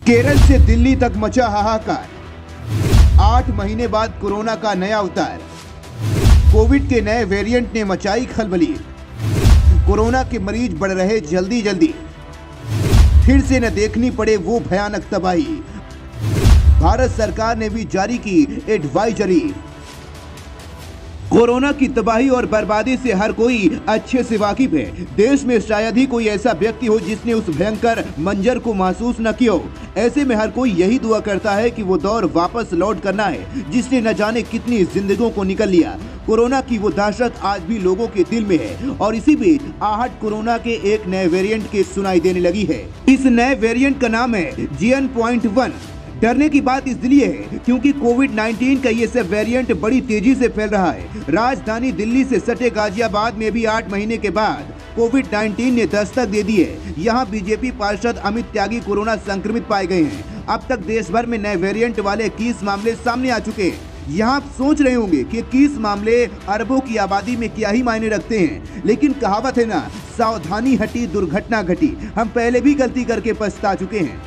केरल से दिल्ली तक मचा हाहाकार। 8 महीने बाद कोरोना का नया अवतार। कोविड के नए वेरिएंट ने मचाई खलबली। कोरोना के मरीज बढ़ रहे जल्दी जल्दी। फिर से न देखनी पड़े वो भयानक तबाही। भारत सरकार ने भी जारी की एडवाइजरी। कोरोना की तबाही और बर्बादी से हर कोई अच्छे से वाकिफ है। देश में शायद ही कोई ऐसा व्यक्ति हो जिसने उस भयंकर मंजर को महसूस न किया हो। ऐसे में हर कोई यही दुआ करता है कि वो दौर वापस लौट करना है जिसने न जाने कितनी जिंदगियों को निकल लिया। कोरोना की वो दहशत आज भी लोगों के दिल में है और इसी बीच आहट कोरोना के एक नए वेरिएंट की सुनाई देने लगी है। इस नए वेरिएंट का नाम है JN.1। डरने की बात इसलिए है क्योंकि कोविड-19 का ये सब वेरिएंट बड़ी तेजी से फैल रहा है। राजधानी दिल्ली से सटे गाजियाबाद में भी 8 महीने के बाद कोविड-19 ने दस्तक दे दी है। यहाँ बीजेपी पार्षद अमित त्यागी कोरोना संक्रमित पाए गए हैं। अब तक देश भर में नए वेरिएंट वाले 21 मामले सामने आ चुके हैं। यहाँ आप सोच रहे होंगे कि 21 मामले अरबों की आबादी में क्या ही मायने रखते हैं, लेकिन कहावत है ना, सावधानी हटी दुर्घटना घटी। हम पहले भी गलती करके पछता चुके हैं।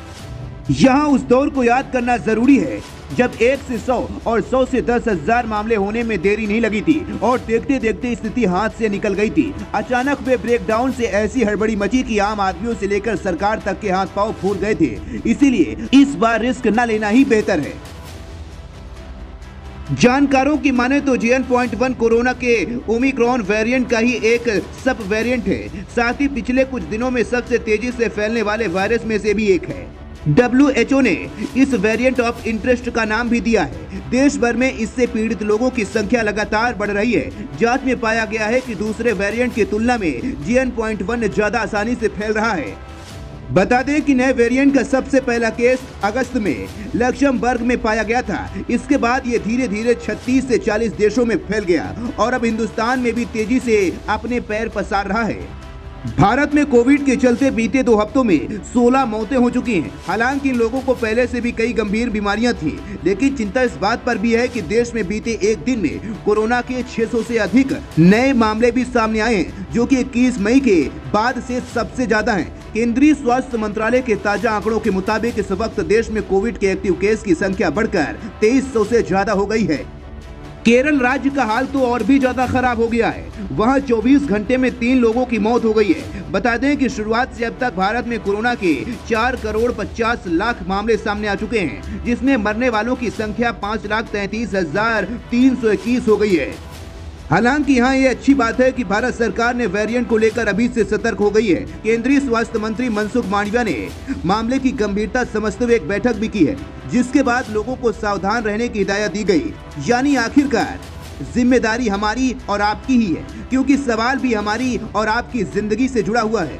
यहाँ उस दौर को याद करना जरूरी है जब 1 से 100 और 100 से 10,000 मामले होने में देरी नहीं लगी थी और देखते देखते स्थिति हाथ से निकल गई थी। अचानक वे ब्रेकडाउन से ऐसी हड़बड़ी मची कि आम आदमियों से लेकर सरकार तक के हाथ पांव फूल गए थे। इसीलिए इस बार रिस्क न लेना ही बेहतर है। जानकारों की माने तो JN.1 कोरोना के ओमिक्रॉन वेरिएंट का ही एक सब वेरिएंट है। साथ ही पिछले कुछ दिनों में सबसे तेजी से फैलने वाले वायरस में से भी एक है। WHO ने इस वेरिएंट ऑफ इंटरेस्ट का नाम भी दिया है। देश भर में इससे पीड़ित लोगों की संख्या लगातार बढ़ रही है। जांच में पाया गया है कि दूसरे वेरिएंट की तुलना में JN.1 ज्यादा आसानी से फैल रहा है। बता दें कि नए वेरिएंट का सबसे पहला केस अगस्त में लक्समबर्ग में पाया गया था। इसके बाद ये धीरे धीरे 36 से 40 देशों में फैल गया और अब हिंदुस्तान में भी तेजी से अपने पैर पसार रहा है। भारत में कोविड के चलते बीते 2 हफ्तों में 16 मौतें हो चुकी हैं। हालांकि इन लोगों को पहले से भी कई गंभीर बीमारियां थी, लेकिन चिंता इस बात पर भी है कि देश में बीते एक दिन में कोरोना के 600 से अधिक नए मामले भी सामने आए हैं, जो कि 21 मई के बाद से सबसे ज्यादा हैं। केंद्रीय स्वास्थ्य मंत्रालय के ताजा आंकड़ों के मुताबिक इस वक्त देश में कोविड के एक्टिव केस की संख्या बढ़कर 2300 से ज्यादा हो गई है। केरल राज्य का हाल तो और भी ज्यादा खराब हो गया है। वहां 24 घंटे में 3 लोगों की मौत हो गई है। बता दें कि शुरुआत से अब तक भारत में कोरोना के 4,50,00,000 मामले सामने आ चुके हैं, जिसमें मरने वालों की संख्या 5,33,321 हो गई है। हालांकि यहाँ ये अच्छी बात है कि भारत सरकार ने वेरिएंट को लेकर अभी से सतर्क हो गई है। केंद्रीय स्वास्थ्य मंत्री मनसुख मांडविया ने मामले की गंभीरता समझते हुए एक बैठक भी की है, जिसके बाद लोगों को सावधान रहने की हिदायत दी गई। यानी आखिरकार जिम्मेदारी हमारी और आपकी ही है, क्योंकि सवाल भी हमारी और आपकी जिंदगी से जुड़ा हुआ है।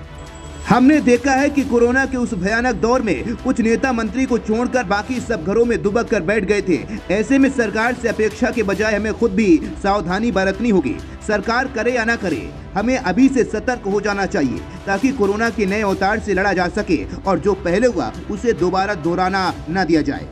हमने देखा है कि कोरोना के उस भयानक दौर में कुछ नेता मंत्री को छोड़कर बाकी सब घरों में दुबक कर बैठ गए थे। ऐसे में सरकार से अपेक्षा के बजाय हमें खुद भी सावधानी बरतनी होगी। सरकार करे या ना करे, हमें अभी से सतर्क हो जाना चाहिए ताकि कोरोना के नए अवतार से लड़ा जा सके और जो पहले हुआ उसे दोबारा दोहराना न दिया जाए।